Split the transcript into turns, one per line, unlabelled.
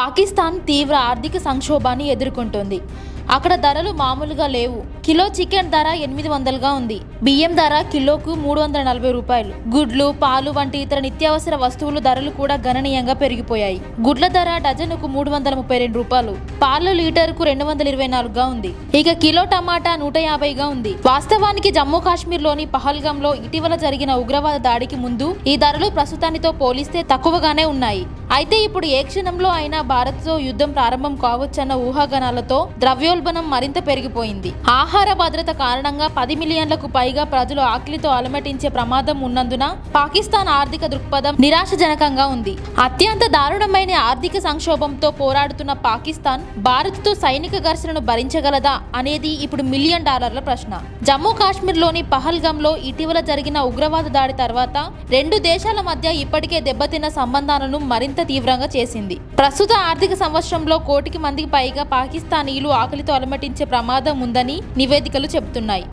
పాకిస్తాన్ తీవ్ర ఆర్థిక సంక్షోభాన్ని ఎదుర్కొంటోంది. అక్కడ ధరలు మామూలుగా లేవు. కిలో చికెన్ ధర 800గా ఉంది. బియ్యం ధర కిలోకు 340 రూపాయలు. గుడ్లు, పాలు వంటి ఇతర నిత్యావసర వస్తువుల ధరలు కూడా గణనీయంగా పెరిగిపోయాయి. గుడ్ల ధర డజనుకు 332 రూపాయలు, పాలు లీటరుకు 224గా ఉంది. ఇక కిలో టమాటా 150గా ఉంది. వాస్తవానికి జమ్మూ కాశ్మీర్లోని పహల్గాంలో ఇటీవల జరిగిన ఉగ్రవాద దాడికి ముందు ఈ ధరలు ప్రస్తుతానితో పోలిస్తే తక్కువగానే ఉన్నాయి. అయితే ఇప్పుడు ఏ క్షణంలో అయినా భారత్తో యుద్ధం ప్రారంభం కావచ్చన్న ఊహాగానాలతో ద్రవ్యోల్బణం మరింత పెరిగిపోయింది. ఆహార భద్రత కారణంగా 10 మిలియన్లకు పైగా ప్రజలు ఆకలితో అలమటించే ప్రమాదం ఉన్నందున పాకిస్తాన్ ఆర్థిక దృక్పథం నిరాశజనకంగా ఉంది. అత్యంత దారుణమైన ఆర్థిక సంక్షోభంతో పోరాడుతున్న పాకిస్తాన్ భారత్తో సైనిక ఘర్షణను భరించగలదా అనేది ఇప్పుడు $1 మిలియన్ ప్రశ్న. జమ్మూ కాశ్మీర్లోని పహల్గాంలో ఇటీవల జరిగిన ఉగ్రవాద దాడి తర్వాత రెండు దేశాల మధ్య ఇప్పటికే దెబ్బతిన్న సంబంధాలను మరింత తీవ్రంగా చేసింది. ప్రస్తుత ఆర్థిక సంవత్సరంలో 1 కోటి మందికి పైగా పాకిస్తానీలు ఆకలితో అలమటించే ప్రమాదం ఉందని నివేదికలు చెబుతున్నాయి.